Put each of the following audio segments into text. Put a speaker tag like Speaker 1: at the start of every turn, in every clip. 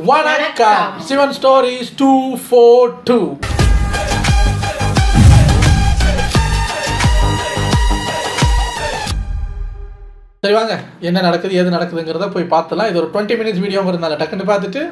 Speaker 1: வணக்கம். சிவன் ஸ்டோரிஸ் 242. சரி வாங்க, என்ன நடக்குது ஏது நடக்குதுங்கிறத போய் பார்த்துலாம். இது ஒரு 20 minutes வீடியோங்கிறதுனால டக்குன்னு பார்த்துட்டு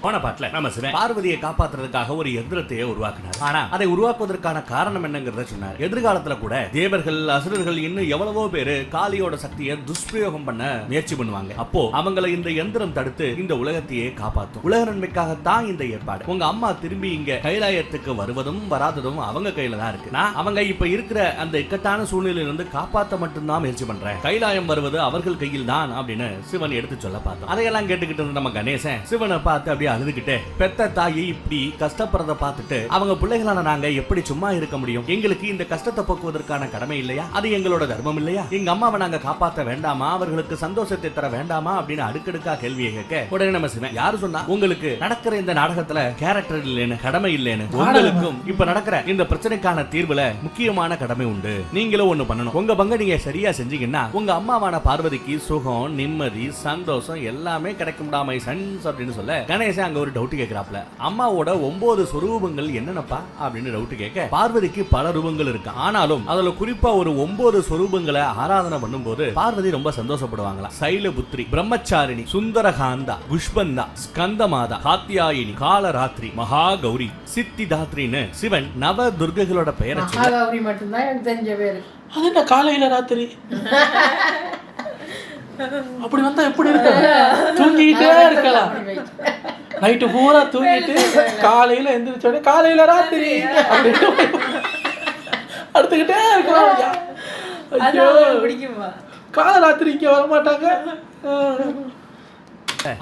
Speaker 2: போன பாட்டுல நம்ம சிவன் பார்வதியை காப்பாற்றுறதுக்காக ஒரு எந்திரத்தையே உருவாக்கினார். ஆனா அதை உருவாக்குவதற்கான காரணம் என்னங்கிறத சொன்னார். எதிர்காலத்துல கூட தேவர்கள், அசுரர்கள், இன்னும் எவ்வளவோ பேரு காளியோட சக்தியை துஷ்பிரயோகம் பண்ண முயற்சி பண்ணுவாங்க. அப்போ அவங்களை இந்த எந்திரம் தடுத்து இந்த உலகத்தையே காப்பாற்றும். உலக நன்மைக்காகத்தான் இந்த ஏற்பாடு. உங்க அம்மா திரும்பி இங்க கைலாயத்துக்கு வருவதும் வராததும் அவங்க கையில தான் இருக்கு. நான் அவங்க இப்ப இருக்கிற அந்த இக்கட்டான சூழ்நிலையில இருந்து காப்பாற்ற மட்டும்தான் முயற்சி பண்றேன். கைலாயம் வருவது அவர்கள் கையில் தான் அப்படின்னு சிவன் எடுத்து சொல்ல பார்த்தோம். அதையெல்லாம் கேட்டுக்கிட்டு இருந்த நம்ம கணேசன் சிவனை பார்த்து அப்படியே அழுதுகிட்டே, பெத்த தாயை இப்படி கஷ்டப்படுறத பார்த்துட்டு அவங்க பிள்ளைகளான நாங்க எப்படி சும்மா இருக்க முடியும்? எங்களுக்கு இந்த கஷ்டத்தை போக்குவதற்கான கடமை இல்லையா? அது எங்களோட தர்மம் இல்லையா? எங்க அம்மாவை நாங்க காப்பாற்ற வேண்டாமா? அவர்களுக்கு சந்தோஷத்தை தர வேண்டாமா? அப்படின்னு அடுக்கடுக்கா கேள்வியை கேட்க, உடனே நம்ம சிவன், யாரு சொன்னா உங்களுக்கு நடக்கிற இந்த நாடகத்துல கேரக்டர் இல்லைன்னு, கடமை இல்லைன்னு? உங்களுக்கும் இப்ப நடக்கிற இந்த பிரச்சனைக்கான தீர்வுல முக்கியமான கடமை உண்டு. நீங்களும் ஒண்ணு பண்ணணும். உங்க பங்க நீங்க சரியா செஞ்சீங்கன்னா உங்க அம்மாவான பார்வதிக்கு சுகம், நிம்மதி, சந்தோஷம் எல்லாமே கிடைக்கும்டா மை சன்ஸ் அப்படின்னு சொல்ல, கணேசன் அங்க ஒரு டவுட் கேக்குறாப்ல. அம்மாவோட 9 சொரூபங்கள் என்னென்னப்பா அப்படின்னு டவுட் கேட்க, பார்வதிக்கு பல ரூபங்கள் இருக்கு. ஆனாலும் அதுல குறிப்பா ஒரு 9 சொரூபங்களை ஆராதனை பண்ணும்போது பார்வதி ரொம்ப சந்தோஷப்படுவாங்களா. சைலபுத்ரி, பிரம்மச்சாரிணி, சுந்தரகாந்தா, புஷ்பந்தா, ஸ்கந்தமாதா, காத்தியாயினி, காலராத்திரி, மகாகௌரி, சித்திதாத்ரின்னு சிவன் நவ துர்க்கைகளோட பெயரை சொல்லி
Speaker 3: மட்டும்தான் எனக்கு தெரிஞ்ச பேரு.
Speaker 1: அது என்ன காலையில ராத்திரி அப்படி வந்தா எப்படி இருக்க? தூங்கிட்டே இருக்கலாம். நைட்டு பூரா தூங்கிட்டு காலையில எந்திரிச்சோடனே காலையில ராத்திரி அப்படின்னு அடுத்துக்கிட்டே இருக்கலாம். கால ராத்திரி இங்க வரமாட்டாங்க.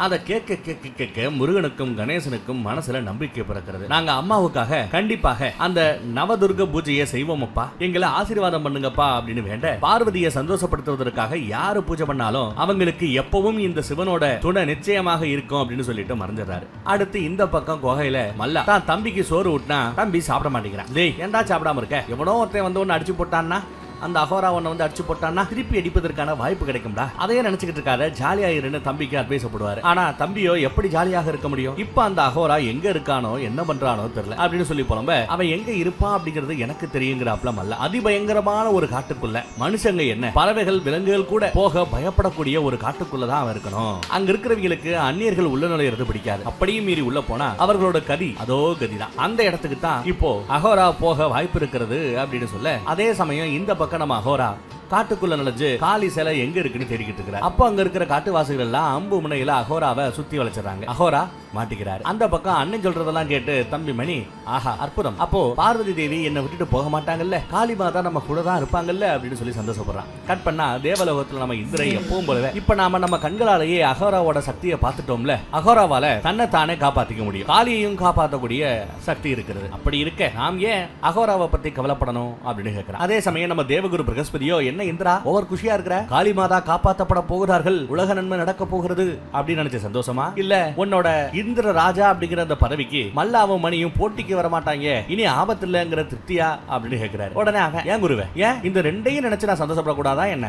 Speaker 2: அதை கேட்க கேட்க கேட்க முருகனுக்கும் கணேசனுக்கும் மனசுல நம்பிக்கை பிறக்கிறது. நாங்க அம்மாவுக்காக கண்டிப்பாக அந்த நவதுர்க பூஜையை செய்வோமப்பா, எங்களை ஆசீர்வாதம் பண்ணுங்கப்பா அப்படின்னு வேண்ட, பார்வதியை சந்தோஷப்படுத்துவதற்காக யாரு பூஜை பண்ணாலும் அவங்களுக்கு எப்பவும் இந்த சிவனோட துணை நிச்சயமாக இருக்கும் அப்படின்னு சொல்லிட்டு மறைஞ்சிடறாரு. அடுத்து இந்த பக்கம் குகையில மல்லா தான் தம்பிக்கு சோறு ஊட்டினா தம்பி சாப்பிட மாட்டேங்கிறான். டேய் ஏன்டா சாப்பிடாம இருக்க? எவனோ ஒருத்தன் வந்து ஒன்னு அடிச்சு போட்டான்னா, அந்த அகோரா ஒன்ன வந்து அடிச்சு போட்டான்னா திருப்பி அடிப்பதற்கான வாய்ப்பு கிடைக்கும்டா. அதையே நினைச்சுக்கிட்டு இருக்காரு. ஜாலியா இருன்னு தம்பிக்கு அட்வைஸ் போடுவாரு. ஆனா தம்பியோ எப்படி ஜாலியாக இருக்க முடியும்? இப்ப அந்த அகோரா எங்க இருக்கானோ என்ன பண்றானோ தெரியல அப்படின்னு சொல்லி புலம்ப, அவன் எங்க இருப்பான் அப்படிங்கிறது எனக்கு தெரியுங்கிறாப்ல மல்ல. அதிபயங்கரமான ஒரு காட்டுக்குள்ள மனுஷங்க என்ன, பறவைகள், விலங்குகள் கூட போக பயப்படக்கூடிய ஒரு காட்டுக்குள்ளதான் அவன் இருக்கணும். அங்க இருக்கிறவங்களுக்கு அந்நியர்கள் உள்ள நுழையிறது பிடிக்காது. அப்படியும் மீறி உள்ள போனா அவர்களோட கதி அதோ கதிதான். அந்த இடத்துக்கு தான் இப்போ அகோரா போக வாய்ப்பு இருக்கிறது அப்படின்னு சொல்ல, அதே சமயம் இந்த பக்கம் நம்ம அகோரா காட்டுக்குள்ள நுழைஞ்சு காளி சிலை எங்க இருக்குன்னு தேடிக்கிட்டு இருக்கிறார். அப்போ அங்க இருக்கிற காட்டுவாசிகள் எல்லாம் அம்பு முனையில அகோராவை சுத்தி வளைச்சிடறாங்க. அகோரா மாட்டிக்கிறாரு. அந்த பக்கம் அண்ணன் சொல்றதெல்லாம் கேட்டு தம்பி மணி, ஆஹா அற்புதம், அப்போ பார்வதி தேவி என்னை விட்டுட்டு போக மாட்டாங்கல்ல, காளி மாதா நம்ம கூட தான் இருப்பாங்கல்ல அப்படின்னு சொல்லி சந்தோஷப்படுறான். கட் பண்ணா தேவலோகத்துல நம்ம இந்திரை எப்பவும் போலவே இப்ப நாம நம்ம கண்களாலேயே அகோராவோட சக்தியை பார்த்துட்டோம்ல, அகோராவால தன்னை தானே காப்பாத்திக்க முடியும், காளியையும் காப்பாற்றக்கூடிய சக்தி இருக்கிறது. அப்படி இருக்க நாம் ஏன் அகோராவை பத்தி கவலைப்படணும் அப்படின்னு கேட்கிறோம். அதே சமயம் நம்ம தேவகுரு பிரகஸ்பதியோ, என்ன இந்திரா ஓவர் குஷியா இருக்கிற, காளி மாதா காப்பாற்றப்பட போகிறார்கள், உலக நன்மை நடக்க போகிறது அப்படின்னு நினைச்ச சந்தோஷமா? இல்ல உன்னோட இந்திர ராஜா அப்படிங்கிற அந்த பதவிக்கு மல்லாவும் மணியும் போட்டிக்கு வர மாட்டாங்க, இனி ஆபத்து இல்லங்கிற திருப்தியா அப்படின்னு கேட்கிறாரு. உடனே ஏன் குருவே, ஏன் இந்த ரெண்டையும் நினைச்சு நான் சந்தோஷப்படக்கூடாதா என்ன?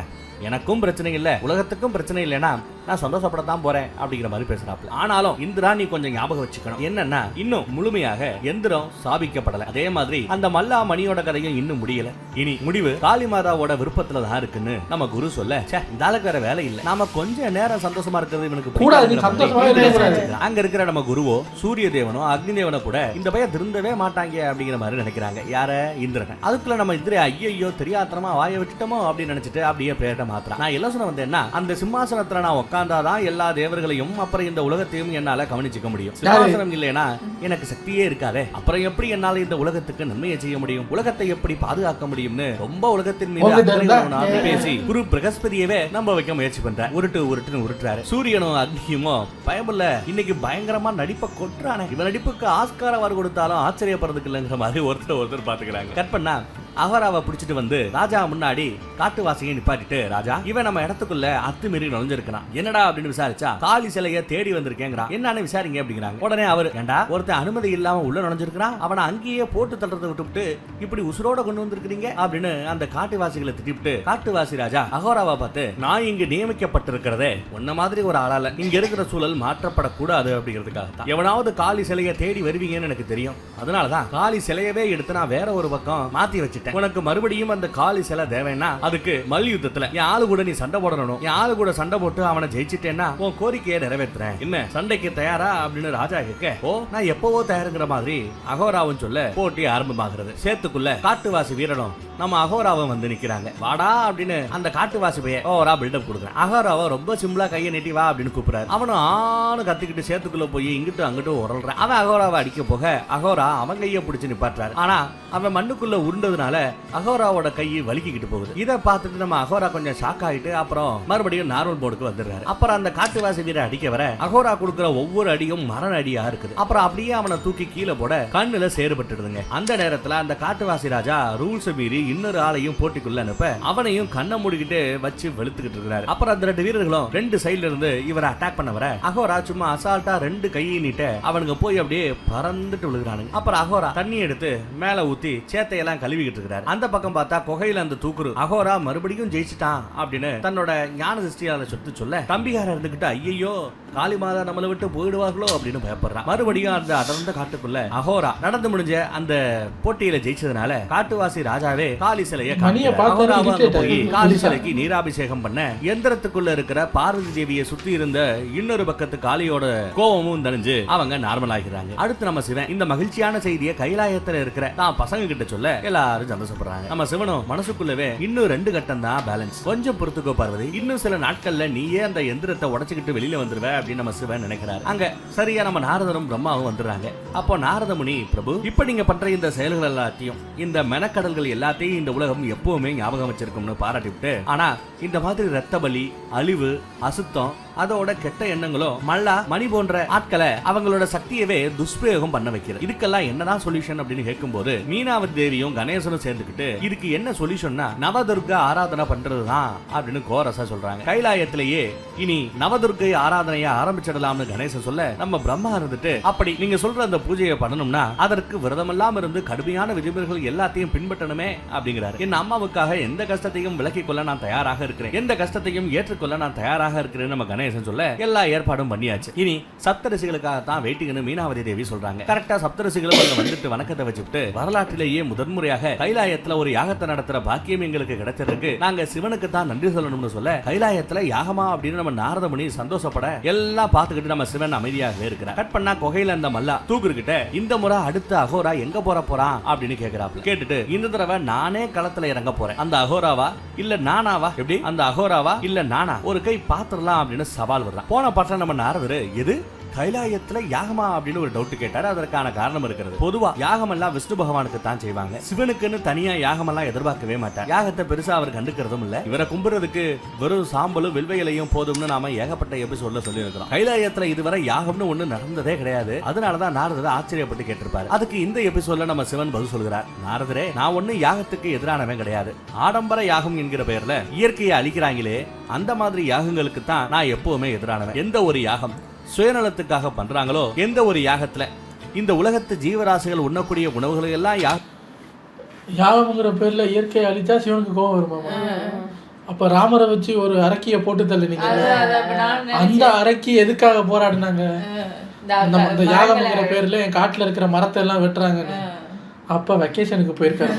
Speaker 2: எனக்கும் பிரச்சனை இல்ல, உலகத்துக்கும் பிரச்சனை இல்லைன்னா நான் சந்தோஷப்படத்தான் போறேன் அப்படிங்கிற மாதிரி பேசுறாப்ல. ஆனாலும் இந்திரா நீ கொஞ்சம் ஞாபகம் வச்சுக்கணும், என்னன்னா இன்னும் முழுமையாக எந்திரம் ஸ்தாபிக்கப்படல. அதே மாதிரி அந்த மல்லா மணியோட கதையும் இன்னும் முடியல. இனி முடிவு காளி மாதாவோட விருப்பத்துல தான் இருக்குன்னு நம்ம குரு சொல்ல, இந்த ஆளுக்கு வேற வேலை இல்ல, நாம கொஞ்ச நேரம் சந்தோஷமா இருக்கிறது இவனுக்கு அங்க இருக்கிற நம்ம குருவோ, சூரிய தேவனோ, அக்னி தேவனோ கூட இந்த பையன் திருந்தவே மாட்டாங்க அப்படிங்கிற மாதிரி நினைக்கிறாங்க. யார? இந்திரன். அதுக்குள்ள நம்ம இந்திர ஐயோ தெரியாதனமா வாய விட்டுட்டோமோ அப்படின்னு நினைச்சிட்டு அப்படியே பேட்ட மாத்திரம். நான் என்ன சொல்ல வந்தேன்னா, அந்த சிம்மாசனத்துல நான் உட்கார்ந்தாதான் எல்லா தேவர்களையும் அப்புறம் இந்த உலகத்தையும் என்னால கவனிச்சுக்க முடியும். சிம்மாசனம் இல்லைன்னா எனக்கு சக்தியே இருக்காதே, அப்புறம் எப்படி என்னால இந்த உலகத்துக்கு நன்மையை செய்ய முடியும், உலகத்தை எப்படி பாதுகாக்க முடியும்னு ரொம்ப உலகத்தின் மீது பேசி குரு பிரகஸ்பதியவே நம்ப வைக்க முயற்சி பண்றாரு. உருட்டுன்னு உருட்டுறாரு. சூரியனும் அக்னியுமோ பயமில்ல, இன்னைக்கு பயங்கரமா நடிப்பை கொட்டுறானே, இவன் நடிப்புக்கு ஆஸ்கார் அவார்டு கொடுத்தாலும் ஆச்சரியப்படுறதுக்கு இல்லைங்கிற மாதிரி ஒருத்தர் பாத்துக்கிறாங்க. கட் பண்ணா அகோராவை பிடிச்சிட்டு வந்து ராஜா முன்னாடி காட்டுவாசியை நிப்பாட்டிட்டு, ராஜா இவன் நம்ம இடத்துக்குள்ள அத்துமீறி நுழைஞ்சிருக்கான், என்னடா அப்படின்னு விசாரிச்சா காளி சிலையை தேடி வந்திருக்கேங்கிறான். என்னன்னு விசாரிங்க அப்படிங்கிறாங்க. உடனே அவர், ஏண்டா ஒருத்தன் அனுமதி இல்லாம உள்ள நுழைஞ்சிருக்கான், அவனை அங்கேயே போட்டு தள்ளுறதை விட்டுவிட்டு இப்படி உசுரோட கொண்டு வந்திருக்கீங்க அப்படின்னு அந்த காட்டுவாசிகளை திட்டிவிட்டு காட்டுவாசி ராஜா அகோராவை பார்த்து, நான் இங்கு நியமிக்கப்பட்டிருக்கிறதே உன்ன மாதிரி ஒரு ஆளால, இங்க இருக்கிற சூழல் மாற்றப்படக்கூடாது அப்படிங்கிறதுக்காக தான். எவனாவது காளி சிலையை தேடி வருவீங்கன்னு எனக்கு தெரியும், அதனாலதான் காளி சிலையவே எடுத்து நான் வேற ஒரு பக்கம் மாத்தி வச்சுட்டேன். உனக்கு மறுபடியும் அந்த காளி சிலை தேவைன்னா அதுக்கு மல்யுத்தத்துல என் ஆளு கூட நீ சண்டை போடணும், என் ஆளு கூட சண்டை போட்டு அவனை ஜெயிச்சிட்டேன்னா உன் கோரிக்கையை நிறைவேற்றுறேன், என்ன சண்டைக்கு தயாரா அப்படின்னு ராஜா கேட்க, ஓ நான் எப்பவோ தயாருங்கிற மாதிரி அகோராவும் சொல்ல போட்டி ஆரம்பமாகிறது. சேத்துக்குள்ள காட்டுவாசி வீரனும் நம்ம அகோராவும் வந்து நிக்கிறாங்க. வாடா அப்படின்னு அந்த காட்டுவாசி பைய ஓரா பில்டப் கொடுக்குறேன். அகோராவை ரொம்ப சிம்பிளா கையை நீட்டி வா அப்படின்னு கூப்பிடுறாரு. அவனும் ஆணு கத்திக்கிட்டு சேத்துக்குள்ள போய் இங்கிட்டு அங்கிட்டு உரல்றான். அவன் அகோராவை அடிக்க போக அகோரா அவன் கையை பிடிச்சு நிப்பாட்டுறாரு. ஆனா அவன் மண்ணுக்குள்ள உருண்டதுனால அகோராவோட கையை வலிக்கிட்டு போகுது. இதை பார்த்துட்டு நம்ம அகோரா கொஞ்சம் ஷாக் ஆயிட்டு அப்புறம் மறுபடியும் நார்மல் போர்டுக்கு வந்துடுறாரு. அப்புறம் அந்த காட்டுவாசி வீரர் அடிக்க வர அகோரா கொடுக்குற ஒவ்வொரு அடியும் மரண அடியா இருக்குது. அப்புறம் அப்படியே அவனை தூக்கி கீழே போட கண்ணுல சேறுபட்டுடுதுங்க. அந்த நேரத்துல அந்த காட்டுவாசி ராஜா ரூல்ஸ் மீறி இன்னொரு ஆளையும் போட்டிக்குள்ள அனுப்ப அவனையும் கண்ணை மூடிக்கிட்டு வச்சு வெளுத்துக்கிட்டு இருக்கிறாரு. அப்புறம் அந்த 2 வீரர்களும் 2 சைடுல இருந்து இவரை அட்டாக் பண்ண வர அகோரா சும்மா அசால்ட்டா 2 கையை நீட்ட அவனுக்கு போய் அப்படியே பறந்துட்டு விழுகிறானுங்க. அப்புறம் அகோரா தண்ணி எடுத்து மேல ஊத்தி சேத்தையெல்லாம் கழுவிக்கிட்டு இருக்கிறாரு. அந்த பக்கம் பார்த்தா குகையில அந்த தூக்குரு அகோரா மறுபடியும் ஜெயிச்சிட்டான் அப்படின்னு தன்னோட ஞான திருஷ்டியால சொத்து சொல்ல தம்பிகார இருந்துகிட்டு ஐயோ காளி மாதா நம்மளை விட்டு போயிடுவார்களோ அப்படின்னு பயப்படுறான். மறுபடியும் அந்த அடர்ந்த காட்டுக்குள்ள அகோரா நடந்து முடிஞ்ச அந்த போட்டியில ஜெயிச்சதுனால காட்டுவாசி ராஜாவே காளி சிலையை போய் காளி சிலைக்கு நீராபிஷேகம் பண்ண எந்திரத்துக்குள்ள இருக்கிற பார்வதி தேவியை சுத்தி இருந்த இன்னொரு பக்கத்து காளியோட கோபமும் தணிஞ்சு அவங்க நார்மல் ஆகிறாங்க. அடுத்து நம்ம சிவன் இந்த மகிழ்ச்சியான செய்தியை கைலாயத்துல இருக்கிற நான் பசங்க கிட்ட சொல்ல எல்லாரும் சந்தோஷப்படுறாங்க. நம்ம சிவனும் மனசுக்குள்ளவே இன்னும் 2 கட்டம் தான் பேலன்ஸ், கொஞ்சம் பொறுத்துக்கோ பார்வதி, இன்னும் சில நாட்கள்ல நீயே அந்த எந்திரத்தை உடைச்சுக்கிட்டு வெளியில வந்துருவ அப்படின்னு நம்ம சிவன் நினைக்கிறாரு. அங்க சரியா நம்ம நாரதரும் பிரம்மாவும் வந்துடுறாங்க. அப்போ நாரத முனி, பிரபு இப்ப நீங்க பண்ற இந்த செயல்கள் எல்லாத்தையும் இந்த மெனக்கடல்கள் எல்லாத்தையும் இந்த உலகம் எப்பவுமே ஞாபகம் வச்சிருக்கும்னு பாராட்டி விட்டு, ஆனா இந்த மாதிரி ரத்த பலி, அழிவு, அசுத்தம், அதோட கெட்ட எண்ணங்களும் மல்லா மணி போன்ற ஆட்களை அவங்களோட சக்தியவே துஷ்பிரயோகம் பண்ண வைக்கிறது. இதுக்கெல்லாம் என்னதான் சொல்யூஷன் அப்படின்னு கேட்கும்போது மீனாவதி தேவியும் கணேசனும் சேர்ந்துக்கிட்டு இதுக்கு என்ன சொல்யூஷன்னா நவதுர்கா ஆராதனை பண்றதுதான் அப்படின்னு கோரஸா சொல்றாங்க. கைலாயத்திலேயே இனி நவதுர்கை ஆராதனையை ஆரம்பிச்சிடலாம்னு கணேசன் சொல்ல நம்ம பிரம்மா இருந்துட்டு, அப்படி நீங்க சொல்ற அந்த பூஜையை பண்ணணும்னா அதற்கு விரதமெல்லாம் இருந்து கடுமையான விதிமுறைகள் எல்லாத்தையும் பின்பற்றணுமே அப்படிங்கிறாரு. என் அம்மாவுக்காக எந்த கஷ்டத்தையும் விலக்கிக் கொள்ள நான் தயாராக இருக்கிறேன், எந்த கஷ்டத்தையும் ஏற்றுக்கொள்ள நான் தயாராக இருக்கிறேன் நம்ம கணேசன் சொல்ல எல்லா ஏற்பாடும் பண்ணியாச்சு. இனி சப்தரிசிகளுக்காக தான் வெயிட்டிங்னு மீனாவதி தேவி சொல்றாங்க. கரெக்டா சப்தரிசிகளும் அங்க வந்துட்டு வணக்கத்தை வச்சுட்டு, வரலாற்றிலேயே முதன்முறையாக கைலாயத்துல ஒரு யாகத்தை நடத்துற பாக்கியம் எங்களுக்கு கிடைச்சிருக்கு, நாங்க சிவனுக்கு தான் நன்றி சொல்லணும்னு சொல்ல கைலாயத்துல யாகமா அப்படின்னு நம்ம நாரத முனி சந்தோஷப்பட எல்லாம் பார்த்துக்கிட்டு நம்ம சிவன் அமைதியாகவே இருக்கிறார். கட் பண்ணா குகையில அந்த மல்லா தூக்குகிட்ட இந்த முறை அடுத்த அகோரா எங்க போறான் அப்படின்னு கேக்குறாப்ல. கேட்டுட்டு இந்த தடவை நானே களத்துல இறங்க போறேன், அந்த அகோராவா இல்ல நானாவா, எப்படி அந்த அகோராவா இல்ல நானா, ஒரு கை பாத்துறலாம் அப்படின்னு சவால் வர்றான். போன பாட்டில் நம்ம நாரதரு எது கைலாயத்துல யாகமா அப்படின்னு ஒரு டவுட் கேட்டாரு. அதற்கான காரணம் இருக்கிறது. பொதுவா யாகம் எல்லாம் விஷ்ணு பகவானுக்கு தான் செய்வாங்க, சிவனுக்குன்னு தனியா யாகம் எல்லாம் எதிர்பார்க்கவே மாட்டார். யாகத்தை பெருசா அவர் கண்டுக்கிறதும் இல்ல. இவரை கும்புறதுக்கு வெறும் சாம்பலும் வில்வையிலையும் போதும்னு நாம ஏகப்பட்ட எபிசோட்ல சொல்லி இருக்கிறோம். கைலாயத்துல இதுவரை யாகம்னு ஒண்ணு நடந்ததே கிடையாது. அதனாலதான் நாரதர் ஆச்சரியப்பட்டு கேட்டிருப்பாரு. அதுக்கு இந்த எபிசோட்ல நம்ம சிவன் பதில் சொல்கிறார். நாரதரே, நான் ஒண்ணு யாகத்துக்கு எதிரானவன் கிடையாது. ஆடம்பர யாகம் என்கிற பெயர்ல இயற்கையை அழிக்கிறாங்களே அந்த மாதிரி யாகங்களுக்கு தான் நான் எப்பவுமே எதிரானவன். எந்த ஒரு யாகம் சுயநலத்துக்காக பண்றாங்களோ, எந்த ஒரு யாகத்துல இந்த உலகத்து ஜீவராசிகள் உண்ணக்கூடிய உணவுகளை எல்லாம்
Speaker 1: யாகம்ங்கிற பேர்ல இயற்கையை அழிச்சா சிவனுக்கு கோபம் வருமாமா. அப்ப ராமரை வச்சு ஒரு அரக்கிய போட்டு தள்ளினீங்க, அந்த அரக்கி எதுக்காக போராடினாங்க? இந்த யாகம்ங்கிற பேர்ல என் காட்டுல இருக்கிற மரத்தை எல்லாம் வெட்டுறாங்க. அப்ப வெக்கேஷனுக்கு போயிருக்காரு.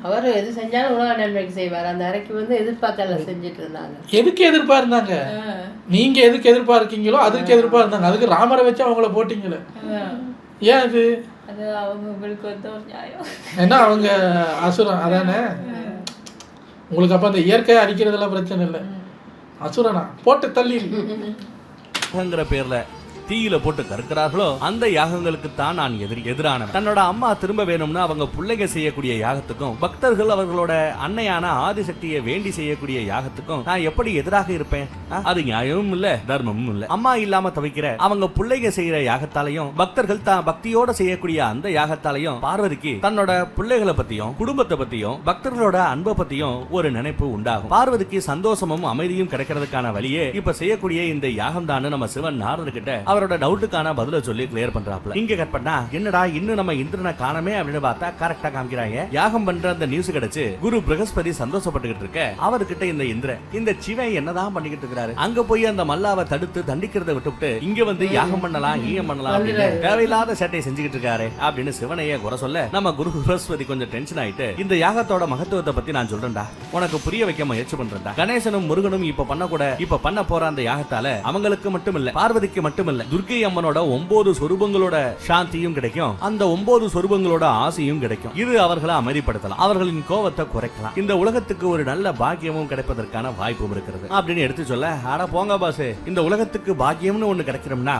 Speaker 3: அவர் எது செஞ்சாலும் உலக நன்மைக்கு செய்வார். அந்த அறைக்கு எதிர்பார்க்கல செஞ்சுட்டு இருந்தாங்க.
Speaker 1: எதுக்கு எதிர்பார்த்தாங்க? நீங்க எதுக்கு எதிர்பார்க்கீங்களோ அதுக்கு எதிர்பார்த்தாங்க. அதுக்கு ராமரை வச்சு அவங்கள போட்டீங்களே, ஏன் அது?
Speaker 4: அது அவங்களுக்கு ஒரு நியாயம்.
Speaker 1: ஏன்னா அவங்க அசுரம் அதானே. உங்களுக்கு அப்ப அந்த இயற்கையை அடிக்கிறதெல்லாம் பிரச்சனை இல்லை, அசுரனா போட்டு தள்ளி
Speaker 2: பேர்ல தீயில போட்டு கற்கிறார்களோ அந்த யாகங்களுக்கு தான் நான் எதிரானவன். தன்னோட அம்மா திரும்ப வேணும்னு அவங்க பிள்ளைங்க செய்யக்கூடிய யாகத்துக்கும் பக்தர்கள் அவர்களோட அன்னையான ஆதிசக்தியை வேண்டி செய்யக்கூடிய யாகத்துக்கும் நான் எப்படி எதிராக இருப்பேன்? அது நியாயமும் இல்ல, தர்மமும் இல்ல. அம்மா இல்லாம தவிக்கிற அவங்க பிள்ளைங்க செய்யற யாகத்தாலையும் பக்தர்கள் தான் பக்தியோட செய்யக்கூடிய அந்த யாகத்தாலையும் பார்வதிக்கு தன்னோட பிள்ளைகளை பத்தியும் குடும்பத்தை பத்தியும் பக்தர்களோட அன்பை பத்தியும் ஒரு நினைப்பு உண்டாகும். பார்வதிக்கு சந்தோஷமும் அமைதியும் கிடைக்கிறதுக்கான வழியே இப்ப செய்யக்கூடிய இந்த யாகம் தான் நம்ம சிவன் நாரதர் கிட்ட அவரோட டவுட்டுக்கான பதில சொல்லி கிளியர் பண்றாப்ல. இங்க கட் பண்ணா என்னடா இன்னும் நம்ம இந்திரனை காணமே அப்படின்னு பார்த்தா கரெக்டா காமிக்கிறாங்க. யாகம் பண்ற அந்த நியூஸ் கிடைச்சு குரு பிரகஸ்பதி சந்தோஷப்பட்டுக்கிட்டு இருக்க அவர்கிட்ட இந்த இந்திரன் இந்த சிவன் என்னதான் பண்ணிக்கிட்டு இருக்காரு, அங்க போய் அந்த மல்லாவை தடுத்து தண்டிக்கிறத விட்டுவிட்டு இங்க வந்து யாகம் பண்ணலாம் ஈயம் பண்ணலாம் அப்படின்னு தேவையில்லாத சேட்டை செஞ்சுக்கிட்டு இருக்காரு அப்படின்னு சிவனையே குறை சொல்ல நம்ம குரு பிரகஸ்பதி கொஞ்சம் டென்ஷன் ஆயிட்டு இந்த யாகத்தோட மகத்துவத்தை பத்தி நான் சொல்றேன்டா, உனக்கு புரிய வைக்க முயற்சி பண்றேன்டா. கணேசனும் முருகனும் இப்ப பண்ண போற அந்த யாகத்தால அவங்களுக்கு மட்டும் இல்ல பார்வதிக்கு மட்டும் இல்ல துர்க்கை அம்மனோட 9 சொரூபங்களோட சாந்தியும் கிடைக்கும், அந்த 9 சொரூபங்களோட ஆசையும் கிடைக்கும். இது அவர்களை அமைதிப்படுத்தலாம், அவர்களின் கோபத்தை குறைக்கலாம், இந்த உலகத்துக்கு ஒரு நல்ல பாக்கியமும் கிடைப்பதற்கான வாய்ப்பும் இருக்கிறது அப்படின்னு எடுத்து சொல்ல, அட போங்க பாஸ், இந்த உலகத்துக்கு பாக்கியம்னு ஒண்ணு கிடைக்கிறோம்னா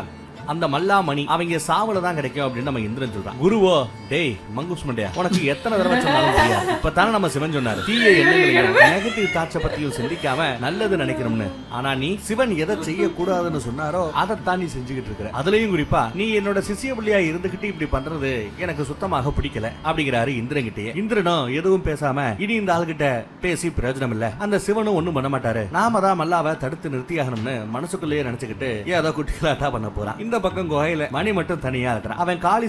Speaker 2: அந்த மல்லாமணி அவங்க சாவுல தான் கிடைக்கும் அப்படின்னு நம்ம இந்திரன் சொல்றான். குருவோ டேய் மங்குஸ் மண்டையா, உனக்கு எத்தனை தடவை சொன்னாலும் தெரியாது. இப்பதானே நம்ம சிவன் சொன்னாரு தீய எண்ணங்களையும் நெகட்டிவ் தாட்சை பத்தியும் சிந்திக்காம நல்லது நினைக்கிறோம்னு. ஆனா நீ சிவன் எதை செய்ய கூடாதுன்னு சொன்னாரோ அதைத்தான் நீ செஞ்சுக்கிட்டு இருக்கிற. அதுலயும் குறிப்பா நீ என்னோட சிசிய பிள்ளையா இருந்துகிட்டு இப்படி பண்றது எனக்கு சுத்தமாக பிடிக்கல அப்படிங்கிறாரு இந்திரன் கிட்டே. இந்திரனும் எதுவும் பேசாம இனி இந்த ஆள்கிட்ட பேசி பிரயோஜனம் இல்ல, அந்த சிவனும் ஒண்ணும் பண்ண மாட்டாரு, நாம தான் மல்லாவை தடுத்து நிறுத்தியாகணும்னு மனசுக்குள்ளேயே நினைச்சுக்கிட்டு ஏதோ குட்டிகளாட்டா பண்ண போறான். இந்த பக்கம் குகையில மணி மட்டும் தனியா இருக்கிறான். அவன் காளி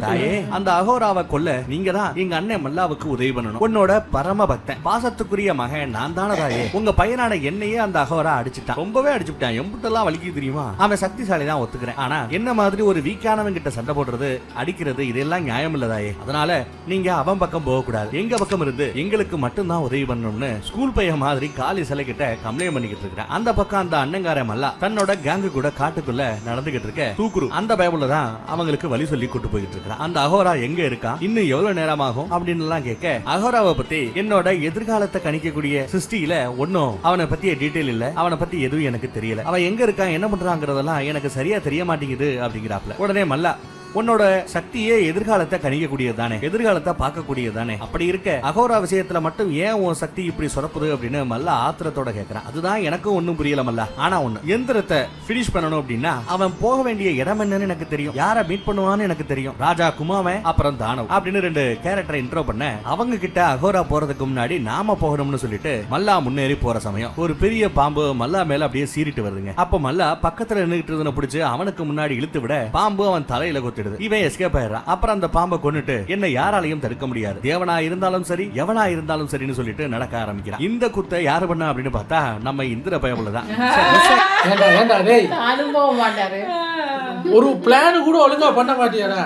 Speaker 2: தாயே அந்த அகோராவை கொல்ல நீங்க தான் எங்க அண்ணன் மல்லாவுக்கு உதவி பண்ணணும், உன்னோட பரம பக்தன் பாசத்துக்குரிய மகன் நான் தானே தாயே, உங்க பையனான என்னையே அந்த அகோரா அடிச்சுட்டான், ரொம்பவே அடிச்சுட்டான், எம்புட்டெல்லாம் வலிக்கு தெரியுமா, அவன் சக்திசாலி தான் ஒத்துக்கிறேன், ஆனா என்ன மாதிரி ஒரு வீக்கானவன் கிட்ட சண்டை போடுறது அடிக்கிறது இதெல்லாம் நியாயம் இல்ல தாயே, அதனால நீங்க அவன் பக்கம் போக கூடாது, எங்க பக்கம் இருந்து எங்களுக்கு மட்டும் தான் உதவி பண்ணணும்னு ஸ்கூல் பையன் மாதிரி காளி சிலை கிட்ட கம்ப்ளைண்ட் பண்ணிக்கிட்டு இருக்கிறான். அந்த பக்கம் அந்த அண்ணங்கார மல்லா தன்னோட கேங்கு கூட காட்டுக்குள்ள நடந்துகிட்டு இருக்க தூக்குரு அந்த பயபுல தான் அவங்களுக்கு வழி சொல்லி கூட்டு போயிட்டு இருக்கான். அந்த அகோரா எங்க இருக்கா, இன்னும் எவ்வளவு நேரம் ஆகும் அப்படின்னு எல்லாம் கேட்க அகோராவை பத்தி என்னோட எதிர்காலத்தை கணிக்கக்கூடிய சிருஷ்டியில ஒன்னும் அவனை பத்திய டீடைல் இல்ல, அவனை பத்தி எதுவும் எனக்கு தெரியல, அவன் எங்க இருக்கான் என்ன பண்றாங்கிறதெல்லாம் எனக்கு சரியா தெரிய மாட்டேங்குது அப்படிங்கிறாப்ல. உடனே மல்லா உன்னோட சக்தியே எதிர்காலத்தை கணிக்கக்கூடியது தானே, எதிர்காலத்தை பார்க்கக்கூடியது தானே, அப்படி இருக்க அகோரா விஷயத்துல மட்டும் ஏன் உன் சக்தி இப்படி சொரப்புது அப்படின்னு மல்லா ஆத்திரத்தோட கேட்கிறான். அதுதான் எனக்கும் ஒன்னும் புரியல மல்லா, ஆனா ஒண்ணு எந்திரத்தை பினிஷ் பண்ணணும் அப்படின்னா அவன் போக வேண்டிய இடம் என்னன்னு எனக்கு தெரியும், யாரை மீட் பண்ணுவான்னு எனக்கு தெரியும், ராஜா குமாவன் அப்புறம் தானவ் அப்படின்னு 2 கேரக்டரை இன்ட்ரோ பண்ண அவங்க கிட்ட அகோரா போறதுக்கு முன்னாடி நாம போகணும்னு சொல்லிட்டு மல்லா முன்னேறி போற சமயம் ஒரு பெரிய பாம்பு மல்லா மேல அப்படியே சீறிட்டு வருதுங்க. அப்ப மல்லா பக்கத்துல நின்னுட்டு இருந்தவனை பிடிச்சு அவனுக்கு முன்னாடி இழுத்து விட பாம்பு அவன் தலையில கொத்து இவன் எஸ்கேப் ஆயிடுறான். அப்புறம் அந்த பாம்பை கொன்னுட்டு என்ன யாராலையும் தடுக்க முடியாது, தேவனா இருந்தாலும் சரி எவனா இருந்தாலும் சரின்னு சொல்லிட்டு நடக்க ஆரம்பிக்கிறான். இந்த குத்தை யாரு பண்ணா அப்படின்னு பார்த்தா நம்ம இந்திர பயபுலதான்.
Speaker 3: அனுபவம் மாட்டாரு,
Speaker 1: ஒரு பிளான் கூட ஒழுங்கா பண்ண மாட்டியாரா,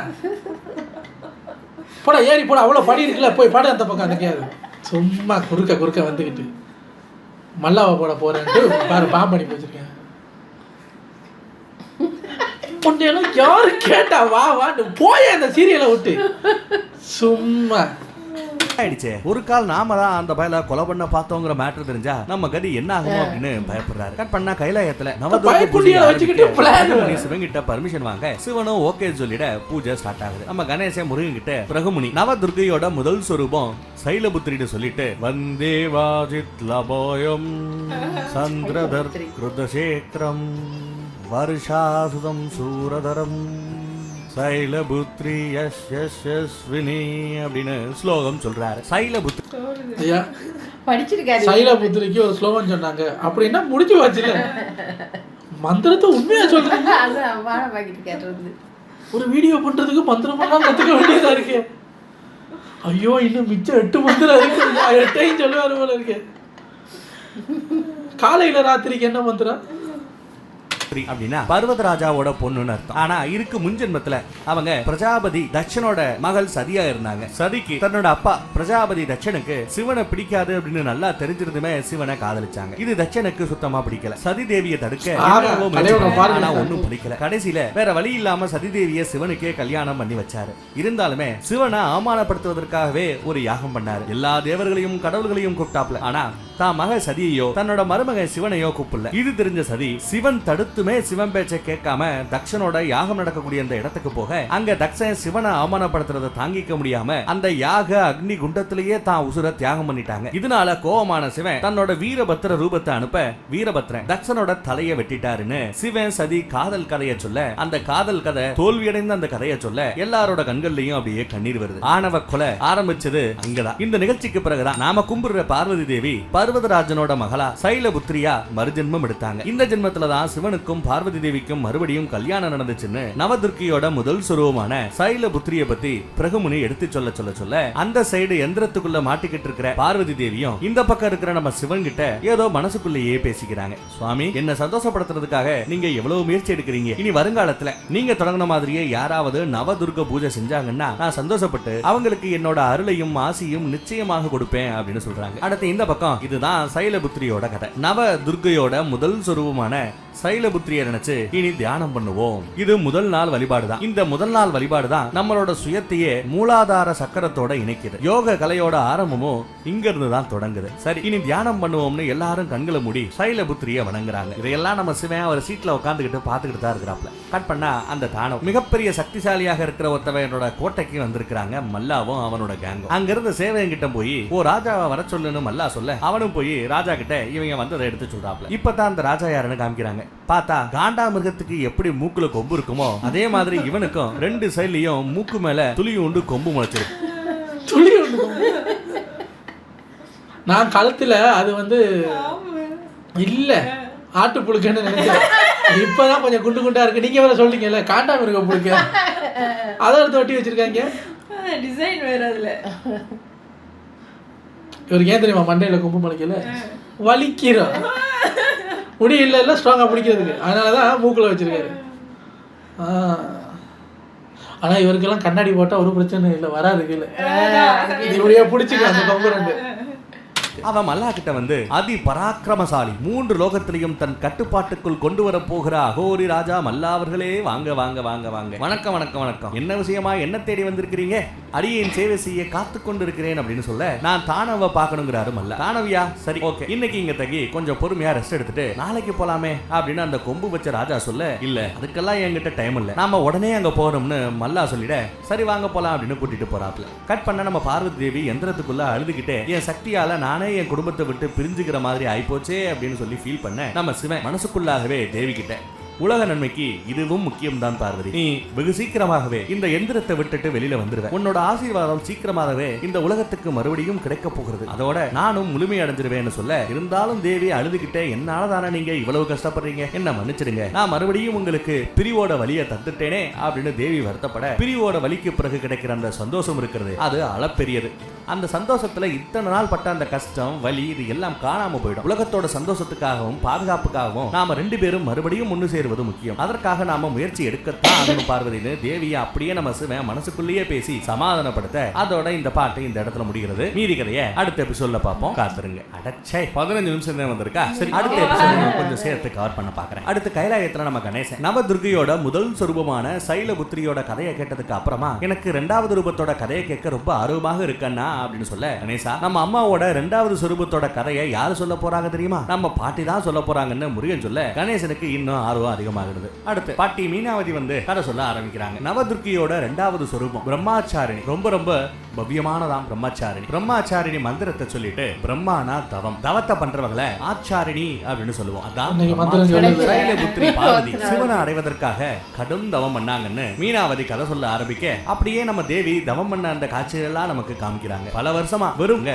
Speaker 1: போட ஏறி போட அவ்வளவு படி இருக்குல்ல போய் பாட அந்த பக்கம் அந்த சும்மா குறுக்க வந்துகிட்டு மல்லாவை போட போறேன்ட்டு பாரு பாம்பணி போச்சிருக்கேன். யாரு கேட்டா வா வா போய் அந்த சீரியலை விட்டு சும்மா
Speaker 2: ஆயிடுச்சே. ஒரு கால் நாம தான் அந்த பயல கொலை பண்ண பார்த்தோங்கிற மேட்டர் தெரிஞ்சா நம்ம கதி என்ன ஆகும் அப்படின்னு பயப்படுறாரு. கட் பண்ணா கைலாயத்துல சிவங்கிட்ட பர்மிஷன் வாங்க சிவனும் ஓகே சொல்லிட பூஜை ஸ்டார்ட் ஆகுது. நம்ம கணேசன் முருகன் கிட்ட பிரகமுனி நவதுர்கையோட முதல் சொரூபம் சைலபுத்திரின்னு சொல்லிட்டு வந்தே வாஜித் லபோயம் சந்திரதர் கிருதசேக்ரம் வருஷாசுதம் சூரதரம் சைலபுத்ரி யஸ்யஸ்வினி அப்படின்னு ஸ்லோகம் சொல்றாரு. சைலபுத்ரி
Speaker 3: படிச்சிருக்காரு.
Speaker 1: சைலபுத்ரிக்கு ஒரு ஸ்லோகம் சொன்னாங்க அப்படின்னா முடிஞ்சு வச்சுல மந்திரத்தை உண்மையா சொல்றீங்க. ஒரு வீடியோ பண்றதுக்கு மந்திரமெல்லாம் கத்துக்க வேண்டியதா இருக்கு. ஐயோ இன்னும் மிச்சம் 8 மந்திரம் இருக்கு, 8ஐயும் சொல்லுவாரு போல இருக்கு. காலையில ராத்திரிக்கு என்ன மந்திரம்
Speaker 2: அப்படின்னா பர்வதராஜாவோட பொண்ணுன்னு அர்த்தம். ஆனா இருக்கு முன்ஜென்மத்துல அவங்க பிரஜாபதி தட்சனோட மகள் சதியா இருந்தாங்க. சதிக்கு தன்னோட அப்பா பிரஜாபதி தட்சனுக்கு சிவனை பிடிக்காது அப்படின்னு நல்லா தெரிஞ்சிருந்துமே சிவனை காதலிச்சாங்க. இது தட்சனுக்கு சுத்தமா பிடிக்கல. சதி தேவியை தடுக்க ஒன்னும் பிடிக்கல. கடைசியில வேற வழி இல்லாம சதி தேவிய சிவனுக்கே கல்யாணம் பண்ணி வச்சாரு. இருந்தாலுமே சிவனை அவமானப்படுத்துவதற்காகவே ஒரு யாகம் பண்ணாரு. எல்லா தேவர்களையும் கடவுள்களையும் கூப்பிட்டாப்ல. ஆனா தான் மக சதியையோ தன்னோட மருமகன் சிவனையோ கூப்பிடல. இது தெரிஞ்ச சதி சிவன் தடுத்துமே சிவன் பேச்சை கேட்காம தக்ஷனோட யாகம் நடக்கக்கூடிய அந்த இடத்துக்கு போக, அங்க தக்ஷன் சிவனை அவமானப்படுத்துறதை தாங்கிக்க முடியாம அந்த யாக அக்னி குண்டத்திலேயே தான் உசுர தியாகம் பண்ணிட்டாங்க. இதனால கோபமான சிவன் தன்னோட வீரபத்ர ரூபத்தை அனுப்ப வீரபத்ரன் தக்ஷனோட தலையை வெட்டிட்டாருன்னு சிவன் சதி காதல் கதையை சொல்ல, அந்த காதல் கதை தோல்வியடைந்த அந்த கதையை சொல்ல எல்லாரோட கண்கள்லயும் அப்படியே கண்ணீர் வருது. ஆணவ கொலை ஆரம்பிச்சது அங்கதான். இந்த நிகழ்ச்சிக்கு பிறகுதான் நாம கும்பிடுற பார்வதி தேவி பர்வதராஜனோட மகளா சைலபுத்திரியா மறுஜென்மம் எடுத்தாங்க. இந்த ஜென்மத்துலதான் சிவனுக்கும் பார்வதி தேவிக்கும் மறுபடியும் கல்யாணம் நடந்துச்சுன்னு நவதுர்க்கியோட முதல் சுரூபமான சைலபுத்திரிய பத்தி பிரகுமுனி எடுத்து சொல்ல அந்த சைடு எந்திரத்துக்குள்ள மாட்டிக்கிட்டு இருக்கிற பார்வதி தேவியும் இந்த பக்கம் இருக்கிற நம்ம சிவன் கிட்ட ஏதோ மனசுக்குள்ளேயே பேசிக்கிறாங்க. சுவாமி, என்ன சந்தோஷப்படுத்துறதுக்காக நீங்க எவ்வளவு முயற்சி எடுக்கிறீங்க. இனி வருங்காலத்துல நீங்க தொடங்கின மாதிரியே யாராவது நவதுர்க பூஜை செஞ்சாங்கன்னா நான் சந்தோஷப்பட்டு அவங்களுக்கு என்னோட அருளையும் ஆசியும் நிச்சயமாக கொடுப்பேன் அப்படின்னு சொல்றாங்க. அடுத்து இந்த பக்கம் இதுதான் சைலபுத்திரியோட கதை. நவ துர்க்கையோட முதல் சொரூபமான சைலபுத்திரிய நினைச்சு இனி தியானம் பண்ணுவோம். இது முதல் நாள் வழிபாடு தான். இந்த முதல் நாள் வழிபாடு தான் நம்மளோட சுயத்தையே மூலாதார சக்கரத்தோட இணைக்குது. யோக கலையோட ஆரம்பமும் இங்க இருந்து தான் தொடங்குது. சரி, இனி தியானம் பண்ணுவோம்னு எல்லாரும் கண்களை மூடி சைலபுத்திரிய வணங்குறாங்க. இதையெல்லாம் நம்ம சிவன் ஒரு சீட்ல உட்காந்துக்கிட்டு பாத்துக்கிட்டு தான் இருக்கிறாப்ல. கட் பண்ணா அந்த தானம் மிகப்பெரிய சக்திசாலியாக இருக்கிற ஒருத்தவனோட கோட்டைக்கு வந்திருக்கிறாங்க மல்லாவும் அவனோட கேங்கும். அங்க இருந்த சேவையன் கிட்ட போய் ஓ ராஜாவை வர சொல்லுன்னு மல்லா சொல்ல, அவனும் போய் ராஜா கிட்ட இவங்க வந்ததை எடுத்து சொல்றாப்ல. இப்பதான் அந்த ராஜா யாருன்னு காமிக்கிறாங்க. பார்த்தா காண்டா மிருகத்துக்கு எப்படி மூக்குல கொம்பு இருக்குமோ அதே மாதிரி இவனுக்கும் ரெண்டு சைட்லயும் மூக்கு மேல துளி உண்டு கொம்பு முளைச்சிருக்கு.
Speaker 1: துளி உண்டு நான் களத்துல அது வந்து இல்ல ஆட்டு புழுக்கன்னு நினைக்கிறேன். இப்பதான் கொஞ்சம் குண்டு குண்டா இருக்கு. நீங்க வேற சொல்றீங்கல்ல காண்டா மிருகம் புழுக்க, அதை எடுத்து ஒட்டி வச்சிருக்காங்க.
Speaker 4: டிசைன் வேற அதுல.
Speaker 1: இவருக்கு ஏன் தெரியுமா மண்டையில கொம்பு முளைக்கல? வலிக்கிறோம் முடி இல்ல ஸ்ட்ராங்கா பிடிக்கிறதுக்கு, அதனாலதான் மூக்குல வச்சிருக்காரு. ஆனா இவருக்கெல்லாம் கண்ணாடி போட்டா ஒரு பிரச்சனை இல்லை, வராது கீழே. இப்படியே பிடிச்சிக்க அந்த கொம்பு ரெண்டு.
Speaker 2: அவன் மல்லா கிட்ட வந்து அதி பராக்கிரமசாலி, 3 லோகத்திலையும் தன் கட்டுப்பாட்டுக்குள் கொண்டு வர போகிற அகோரி ராஜா மல்லா அவர்களே, வாங்க வாங்க வாங்க வாங்க, வணக்கம் வணக்கம் வணக்கம், என்ன விஷயமா என்ன தேடி வந்திருக்கிறீங்க? அடியேன் சேவை செய்ய காத்து கொண்டு இருக்கிறேன் அப்படின்னு சொல்ல, நான் தானவ பாக்கணுங்கிறாரு மல்லா. தானவியா? சரி ஓகே, இன்னைக்கு இங்க தங்கி கொஞ்சம் பொறுமையா ரெஸ்ட் எடுத்துட்டு நாளைக்கு போலாமே அப்படின்னு அந்த கொம்பு வச்ச ராஜா சொல்ல, இல்ல அதுக்கெல்லாம் என்கிட்ட டைம் இல்ல, நாம உடனே அங்க போறோம்னு மல்லா சொல்லிட, சரி வாங்க போலாம் அப்படின்னு கூட்டிட்டு போறாப்ல. கட் பண்ண நம்ம பார்வதி தேவி எந்திரத்துக்குள்ள அழுதுகிட்டே என் சக்தியால நானே என் குடும்பத்தை விட்டு பிரிஞ்சுக்கிற மாதிரி ஆயிப்போச்சே அப்படின்னு சொல்லி ஃபீல் பண்ண நம்ம சிவன் மனசுக்குள்ளாகவே தேவி கிட்ட, உலக நன்மைக்கு இதுவும் முக்கியம் தான் பார்வதி, நீ வெகு சீக்கிரமாகவே இந்த எந்திரத்தை விட்டுட்டு வெளியில வந்துருவேன், உன்னோட ஆசீர்வாதம் சீக்கிரமாகவே இந்த உலகத்துக்கு மறுபடியும் கிடைக்க போகிறது, அதோட நானும் முழுமை அடைஞ்சிருவேன்னு சொல்ல, இருந்தாலும் தேவி அழுதுகிட்டே, என்னால தானே நீங்க இவ்வளவு கஷ்டப்படுறீங்க, என்ன மன்னிச்சிடுங்க, நான் மறுபடியும் உங்களுக்கு பிரிவோட வலியை தந்துட்டேனே அப்படின்னு தேவி வருத்தப்பட, பிரிவோட வலிக்கு பிறகு கிடைக்கிற அந்த சந்தோஷம் இருக்கிறது அது அளப்பெரியது. அந்த சந்தோஷத்துல இத்தனை நாள் பட்ட அந்த கஷ்டம் வலி இது எல்லாம் காணாம போயிடும். உலகத்தோட சந்தோஷத்துக்காகவும் பாதுகாப்புக்காகவும் நாம 2 பேரும் மறுபடியும் ஒன்று சேருவது முக்கியம், அதற்காக நாம முயற்சி எடுக்கத்தான் ஆகணும் பார்வதினு தேவியை அப்படியே நம்ம சிவன் மனசுக்குள்ளேயே பேசி சமாதானப்படுத்த, அதோட இந்த பாட்டு இந்த இடத்துல முடிகிறது. மீதி கதையை அடுத்த எபிசோட்ல பார்ப்போம், காத்துருங்க. அடச்சே 15 நிமிஷம் தான் வந்திருக்கா. சரி, அடுத்த எபிசோட் கொஞ்சம் சேர்த்து கவர் பண்ண பாக்குறேன். அடுத்த கைலாயத்துல நம்ம கணேசன் நவதுர்க்கையோட முதல் சொரூபமான சைலபுத்திரியோட கதையை கேட்டதுக்கு அப்புறமா எனக்கு 2வது ரூபத்தோட கதையை கேட்க ரொம்ப ஆர்வமாக இருக்கன்னா அப்படின்னு சொல்ல, கணேசா நம்ம அம்மாவோட 2வது சொரூபத்தோட கதையை யாரு சொல்ல போறாங்க தெரியுமா? நம்ம பாட்டி தான் சொல்ல போறாங்கன்னு முருகன் சொல்ல, கணேசனுக்கு இன்னும் ஆர்வம் அதிகமாகிறது. அடுத்து பாட்டி மீனாவதி வந்து கதை சொல்ல ஆரம்பிக்கிறாங்க. நவதுர்க்கையோட 2வது சொரூபம் பிரம்மாச்சாரிணி, ரொம்ப ரொம்ப பவ்யமானதாம் பிரம்மாச்சாரிணி. பிரம்மாச்சாரிணி மந்திரத்தை சொல்லிட்டு பிரம்மானா தவம், தவத்தை பண்றவங்களை ஆச்சாரிணி அப்படின்னு சொல்லுவோம். அதான் சைலபுத்திரி பார்வதி சிவனை அடைவதற்காக கடும் தவம் பண்ணாங்கன்னு மீனாவதி கதை சொல்ல ஆரம்பிக்க, அப்படியே நம்ம தேவி தவம் பண்ண அந்த காட்சியெல்லாம் நமக்கு காமிக்கிறாங்க. பல வருஷமா வெறுங்க,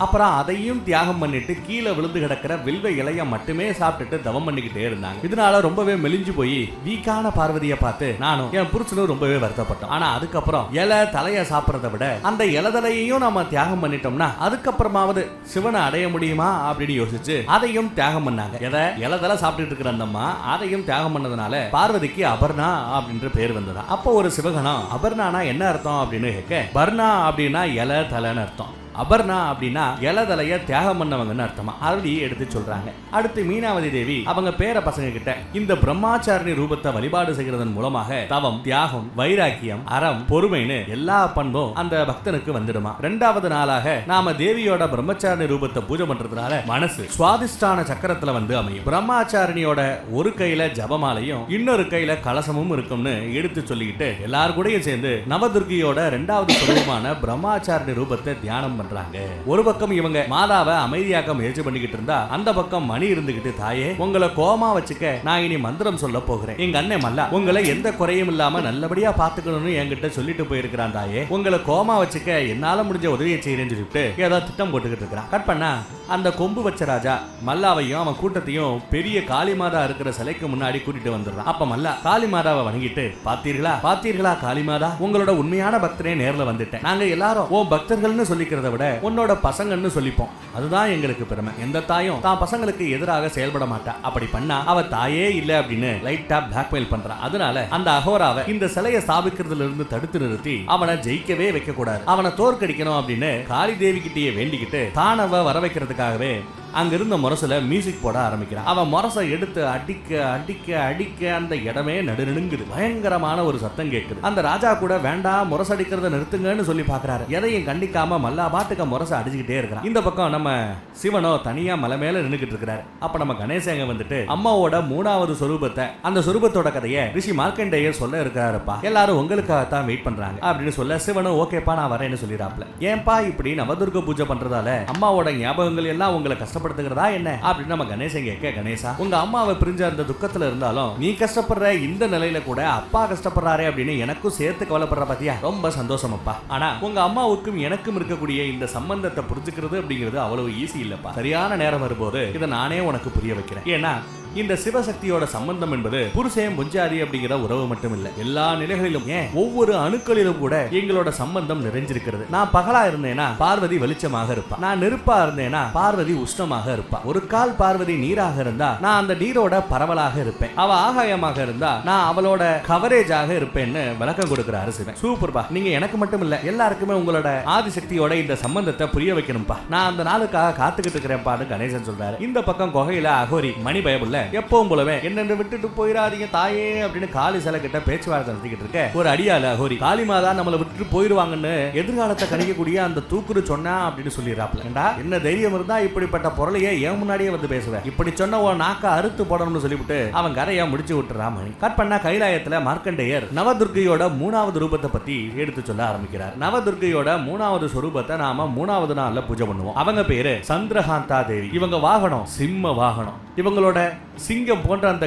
Speaker 2: அப்புறம் அதையும் தியாகம் பண்ணிட்டு கீழே விழுந்து கிடக்கிற வில்வ இலைய மட்டுமே சாப்பிட்டுட்டு தவம் பண்ணிக்கிட்டே இருந்தாங்க. இதனால ரொம்பவே மெலிஞ்சு போய் வீக்கான பார்வதியை பார்த்து நானும் என் புருஷனும் ரொம்பவே வருத்தப்பட்டோம். ஆனா அதுக்கப்புறம் இலை தலைய சாப்பிடறத விட அந்த இலதலையையும் நம்ம தியாகம் பண்ணிட்டோம்னா அதுக்கப்புறமாவது சிவனை அடைய முடியுமா அப்படின்னு யோசிச்சு அதையும் தியாகம் பண்ணாங்க. எதை இலதலை சாப்பிட்டுட்டு இருக்கிற அந்த அம்மா அதையும் தியாகம் பண்ணதுனால பார்வதிக்கு அபர்ணா அப்படின்ற பேர் வந்ததா. அப்போ ஒரு சிவகணம் அபர்ணானா என்ன அர்த்தம் அப்படின்னு கேட்க, பர்ணா அப்படின்னா இலை தலைன்னு அர்த்தம். அபர்ணா அப்படின்னா இலதலைய தியாகம் பண்ணவங்கன்னு அர்த்தமா அப்படி எடுத்து சொல்றாங்க. அடுத்து மீனாவதி தேவி அவங்க பேர பசங்க கிட்ட இந்த பிரம்மாச்சாரணி ரூபத்தை வழிபாடு செய்கிறதன் மூலமாக தவம், தியாகம், வைராக்கியம், அறம், பொறுமைன்னு எல்லா பண்பும் அந்த பக்தனுக்கு வந்துடுமா. 2வது நாளாக நாம தேவியோட பிரம்மச்சாரணி ரூபத்தை பூஜை பண்றதுனால மனசு சுவாதிஷ்டான சக்கரத்துல வந்து அமையும். பிரம்மாச்சாரணியோட ஒரு கையில ஜபமாலையும் இன்னொரு கையில கலசமும் இருக்கும்னு எடுத்து சொல்லிக்கிட்டு எல்லாரும் கூடயும் சேர்ந்து நவதுர்கியோட 2வது சுரூபமான பிரம்மாச்சாரணி ரூபத்தை தியானம் பண்றாங்க. ஒரு பக்கம் இவங்க மாதாவை அமைதியாக்க முயற்சி பண்ணிக்கிட்டு இருந்தா அந்த பக்கம் மணி இருந்துகிட்டு, தாயே உங்களை கோமா வச்சுக்க நான் இனி மந்திரம் சொல்ல போகிறேன். எங்க அண்ணன் மல்லா உங்களை எந்த குறையும் இல்லாம நல்லபடியா பாத்துக்கணும்னு என்கிட்ட சொல்லிட்டு போயிருக்கிறான். தாயே உங்களை கோமா வச்சுக்க என்னால முடிஞ்ச உதவியை செய்யறேன்னு சொல்லிட்டு ஏதோ திட்டம் போட்டுக்கிட்டு இருக்கிறான். கட் பண்ணா அந்த கொம்பு வச்ச ராஜா மல்லாவையும் அவன் கூட்டத்தையும் பெரிய காளிமாதா இருக்கிற சிலைக்கு முன்னாடி கூட்டிட்டு வந்துடுறான். அப்ப மல்லா காளிமாதாவை வணங்கிட்டு, பாத்தீர்களா காளிமாதா, உங்களோட உண்மையான பக்தரே நேர்ல வந்துட்டேன். நாங்க எல்லாரும் உன் பக்தர்கள்னு சொல்லிக்கிறத விட உன்னோட பசங்கன்னு சொல்லிப்போம். அதுதான் எங்களுக்கு பெருமை. எந்த தாயும் தான் பசங்களுக்கு எதிராக செயல்பட மாட்டா. அப்படி பண்ணா அவ தாயே இல்ல அப்படின்னு லைட்டா பிளாக்மெயில் பண்றான். அதனால அந்த அகோராவை இந்த சிலையை ஸ்தாபிக்கிறதுல இருந்து தடுத்து நிறுத்தி அவனை ஜெயிக்கவே வைக்க கூடாது, அவனை தோற்கடிக்கணும் அப்படின்னு காளி தேவி கிட்டேயே வேண்டிக்கிட்டு தானவ வர வைக்கிறதுக்காகவே அங்க இருந்த முரசுல மியூசிக் போட ஆரம்பிக்கிறான். அவன் முரசை எடுத்து அடிக்க அடிக்க அடிக்க அந்த இடமே நடுநடுங்குது. பயங்கரமான ஒரு சத்தம் கேட்குது. அந்த ராஜா கூட வேண்டாம் முரசு அடிக்கிறத நிறுத்துங்கன்னு சொல்லி பாக்குறாரு. எதையும் கண்டிக்காம மல்லா பாட்டுக்க முரசை அடிச்சுக்கிட்டே இருக்கிறான். இந்த பக்கம் நம்ம சிவனோ தனியா மலை மேல நின்னுக்கிட்டு இருக்கிறாரு. அப்ப நம்ம கணேசங்க வந்துட்டு அம்மாவோட 3வது சொரூபத்தை, அந்த சொரூபத்தோட கதையை ரிஷி மார்க்கண்டேயர் சொல்ல இருக்காருப்பா, எல்லாரும் உங்களுக்காகத்தான் வெயிட் பண்றாங்க அப்படின்னு சொல்ல சிவனும் ஓகேப்பா நான் வரேன்னு சொல்லிடாப்ல. ஏன்பா இப்படி நவதுர்க பூஜை பண்றதால அம்மாவோட ஞாபகங்கள் எல்லாம் உங்களை கஷ்டப்படுத்துகிறதா என்ன அப்படின்னு நம்ம கணேசன் கேட்க, கணேசா உங்க அம்மாவை பிரிஞ்ச அந்த துக்கத்துல இருந்தாலும் நீ கஷ்டப்படுற இந்த நிலையில கூட அப்பா கஷ்டப்படுறாரே அப்படின்னு எனக்கும் சேர்த்து கவலைப்படுற பாத்தியா, ரொம்ப சந்தோஷம் அப்பா. ஆனா உங்க அம்மாவுக்கும் எனக்கும் இருக்கக்கூடிய இந்த சம்பந்தத்தை புரிஞ்சுக்கிறது அப்படிங்கிறது அவ்வளவு ஈஸி இல்லப்பா. சரியான நேரம் வரும்போது இதை நானே உனக்கு புரிய வைக்கிறேன். ஏன்னா இந்த சிவசக்தியோட சம்பந்தம் என்பது புருஷன் பொஞ்சாதி அப்படிங்கிற உறவு மட்டும் இல்ல, எல்லா நிலைகளிலும் ஏன் ஒவ்வொரு அணுக்களிலும் கூட எங்களோட சம்பந்தம் நிறைஞ்சிருக்கிறது. நான் பகலா இருந்தேனா பார்வதி வெளிச்சமாக இருப்பா, நான் நெருப்பா இருந்தேனா பார்வதி உஷ்ணமாக இருப்பா, ஒரு கால் பார்வதி நீராக இருந்தா நான் அந்த நீரோட பரவலாக இருப்பேன், அவ ஆகாயமாக இருந்தா நான் அவளோட கவரேஜாக இருப்பேன்னு விளக்கம் கொடுக்கிறாரு சிவன். சூப்பர்பா, நீங்க எனக்கு மட்டும் இல்ல எல்லாருக்குமே உங்களோட ஆதிசக்தியோட இந்த சம்பந்தத்தை புரிய வைக்கணும்பா. நான் அந்த நாளுக்காக காத்துக்கிட்டு இருக்கிறேன்பான்னு கணேசன் சொல்றாரு. இந்த பக்கம் குகையில அகோரி மணி பயமுள்ள எப்பவும் போலவே என்னென்று விட்டுட்டு போயிடாதீங்க தாயே அப்படின்னு காளி சிலை கிட்ட பேச்சுவார்த்தை நடத்திக்கிட்டு இருக்க ஒரு அடியால அகோரி காளிமாதா நம்மளை விட்டுட்டு போயிடுவாங்கன்னு எதிர்காலத்தை கணிக்கக்கூடிய அந்த தூக்குரு சொன்னா அப்படின்னு சொல்லிடுறாப்ல. என்ன தைரியம் இருந்தா இப்படிப்பட்ட பொருளையே ஏன் முன்னாடியே வந்து பேசுவேன், இப்படி சொன்ன ஒரு நாக்க அறுத்து போடணும்னு சொல்லிவிட்டு அவன் கரையா முடிச்சு விட்டுறான். மணி கட் பண்ணா கைலாயத்துல மார்க்கண்டேயர் நவதுர்கையோட 3வது ரூபத்தை பத்தி எடுத்து சொல்ல ஆரம்பிக்கிறார். நவதுர்கையோட 3வது சொரூபத்தை நாம 3வது நாள்ல பூஜை பண்ணுவோம். அவங்க பேரு சந்திரகாந்தா தேவி. இவங்க வாகனம் சிம்ம வாகனம். இவங்களோட சிங்கம் போன்ற அந்த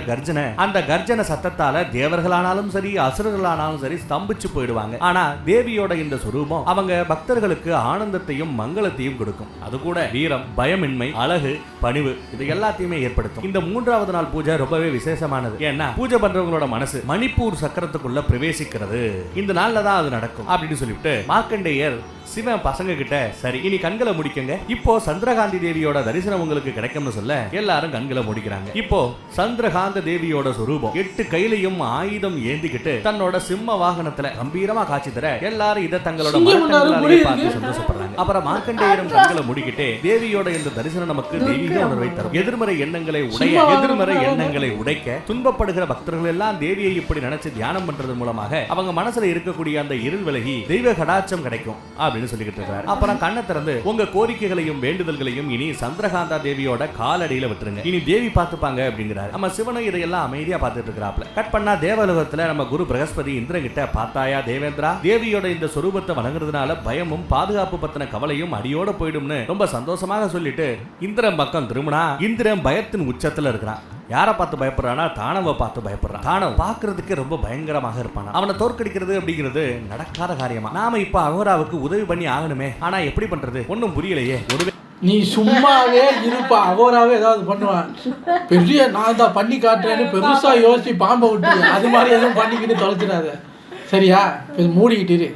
Speaker 2: கர்ஜனை சத்தத்தால தேவர்களானாலும் சரி அசுரர்களானாலும் சரி ஸ்தம்பிச்சு போயிடுவாங்க. ஆனா தேவியோட இந்த சுரூபம் அவங்க பக்தர்களுக்கு ஆனந்தத்தையும் மங்களத்தையும் கொடுக்கும். அது கூட வீரம், பயமின்மை, அழகு, பணிவு இது எல்லாத்தையுமே ஏற்படுத்தும். இந்த 3வது நாள் பூஜை ரொம்பவே விசேஷமானது. ஏன்னா பூஜை பண்றவங்களோட மனசு மணிப்பூர் சக்கரத்துக்குள்ள பிரவேசிக்கிறது இந்த நாள்ல தான் அது நடக்கும் அப்படின்னு சொல்லிவிட்டு மார்க்கண்டேயர் சிவன் பசங்க கிட்ட சரி இனி கண்களை முடிக்கங்க, இப்போ சந்திரகாந்தி தேவியோட தரிசனம் உங்களுக்கு கிடைக்கும்னு சொல்ல எல்லாரும் கண்களை முடிக்கிறாங்க. இப்போ சந்திரகாந்த தேவியோட சொரூபம் 8 கையிலையும் ஆயுதம் ஏந்திக்கிட்டு தன்னோட சிம்ம வாகனத்துல கம்பீரமா காட்சி தர எல்லாரும் இதை தங்களோட மனக்கண்களாலே பார்த்து சந்தோஷப்படுறாங்க. அப்புறம் மார்க்கண்டேயரும் கண்களை முடிக்கிட்டு தேவியோட இந்த தரிசனம் நமக்கு தெய்வீக உணர்வை தரும். எதிர்மறை எண்ணங்களை உடைக்க துன்பப்படுகிற பக்தர்கள் எல்லாம் தேவியை இப்படி நினைச்சு தியானம் பண்றது மூலமாக அவங்க மனசுல இருக்கக்கூடிய அந்த இருள் விலகி தெய்வ கடாட்சம் கிடைக்கும் அப்படின்னு சொல்லிக்கிட்டு இருக்காரு. அப்புறம் கண்ணை திறந்து உங்க கோரிக்கைகளையும் வேண்டுதல்களையும் இனி சந்திரகாந்தா தேவியோட காலடியில விட்டுருங்க, இனி தேவி பார்த்துப்பாங்க அப்படிங்கிறாரு. நம்ம சிவனும் இதையெல்லாம் அமைதியா பார்த்துட்டு இருக்கிறாப்ல. கட் பண்ணா தேவலோகத்துல நம்ம குரு பிரகஸ்பதி இந்திரன் கிட்ட பார்த்தாயா தேவேந்திரா, தேவியோட இந்த சொரூபத்தை வணங்குறதுனால பயமும் பாதுகாப்பு பத்தின கவலையும் அடியோட போயிடும்னு ரொம்ப சந்தோஷமாக சொல்லிட்டு இந்திரன் பக்கம் திரும்பினா இந்திரன் பயத்தின் உச்சத்துல இருக்கிறான். யாரை பார்த்து பயப்படுறானா தானவ பார்த்து பயப்படுறான். தானவ பார்க்கறதுக்கு ரொம்ப பயங்கரமாக இருப்பான். அவனை தோற்கடிக்கிறது அப்படிங்கிறது நடக்காத காரியமா. நாம இப்ப அகோராவுக்கு உதவி பண்ணி ஆகணுமே, ஆனா எப்படி பண்றது ஒன்னும் புரியலையே.
Speaker 1: நீ சும்மாவே இருப்பா, அகோராவே ஏதாவது பண்ணுவான். பெரிய நான் தான் பண்ணி காட்டுறேன்னு பெருசா யோசிச்சு பாம்பை விட்டு அது மாதிரி எதுவும் பண்ணிக்கிட்டு தொலைச்சிடாத சரியா, மூடிக்கிட்டு இரு.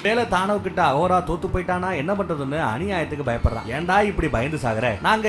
Speaker 2: வேலை தானவ கிட்ட அகோரா தோத்து போயிட்டானா என்ன பண்றதுன்னு அநியாயத்துக்கு பயப்படுறான். ஏன்டா இப்படி பயந்து சாகுற, நாங்க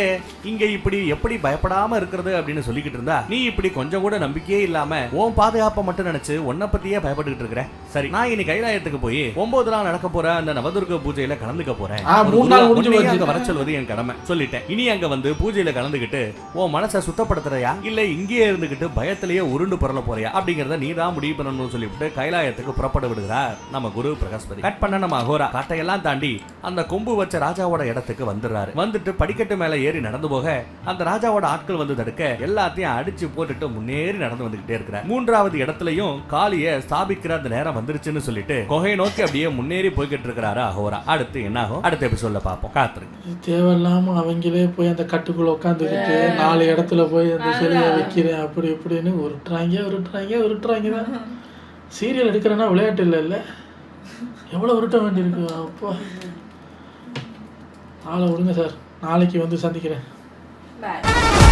Speaker 2: இங்க இப்படி எப்படி பயப்படாம இருக்கிறது அப்படின்னு சொல்லிக்கிட்டு இருந்தா நீ இப்படி கொஞ்சம் கூட நம்பிக்கையே இல்லாம உன் பாதுகாப்பை மட்டும் நினைச்சு உன்னை பத்தியே பயப்பட்டுக்கிட்டு இருக்கிற. சரி, நான் இனி கைலாயத்துக்கு போய் 9 நாள் நடக்க போற அந்த நவதுர்க பூஜையில கலந்துக்க போறேன்.
Speaker 1: 3 நாள் முடிஞ்சு
Speaker 2: அங்க வர சொல்வது என் கடமை சொல்லிட்டேன். இனி அங்க வந்து பூஜையில கலந்துக்கிட்டு உன் மனசை சுத்தப்படுத்துறையா இல்ல இங்கேயே இருந்துகிட்டு பயத்திலேயே உருண்டு புரள போறியா அப்படிங்கறத நீ தான் முடிவு பண்ணணும்னு சொல்லிவிட்டு கைலாயத்துக்கு புறப்பட விடுகிறார் நம்ம குரு பிரகஸ்பதி. கட் பண்ண நம்ம அகோரா காட்டையெல்லாம் தாண்டி அந்த கொம்பு வச்ச ராஜாவோட இடத்துக்கு வந்துடுறாரு. வந்துட்டு படிக்கட்டு மேல ஏறி நடந்து போக அந்த ராஜாவோட ஆட்கள் வந்து தடுக்க எல்லாத்தையும் அடிச்சு போட்டுட்டு முன்னேறி நடந்து வந்துகிட்டே இருக்கிறார். 3வது இடத்துலயும் காளிய ஸ்தாபிக்கிற அந்த நேரம் வந்துருச்சுன்னு சொல்லிட்டு குகை நோக்கி அப்படியே முன்னேறி போய்கிட்டு இருக்கிறாரு அகோரா. அடுத்து என்ன ஆகும் அடுத்த எபிசோட்ல பாப்போம். காத்துருங்க.
Speaker 1: தேவையில்லாம அவங்களே போய் அந்த கட்டுக்குள்ள உட்காந்துக்கிட்டு 4 இடத்துல போய் அந்த சிலையை வைக்கிறேன் அப்படி இப்படின்னு உருட்டுறாங்க தான். சீரியல் எடுக்கிறேன்னா விளையாட்டு இல்லை, எவ்வளோ உருட்ட வேண்டியிருக்கு. அப்போ ஆளை விடுங்க சார், நாளைக்கு வந்து சந்திக்கிறேன்.
Speaker 4: பாய்.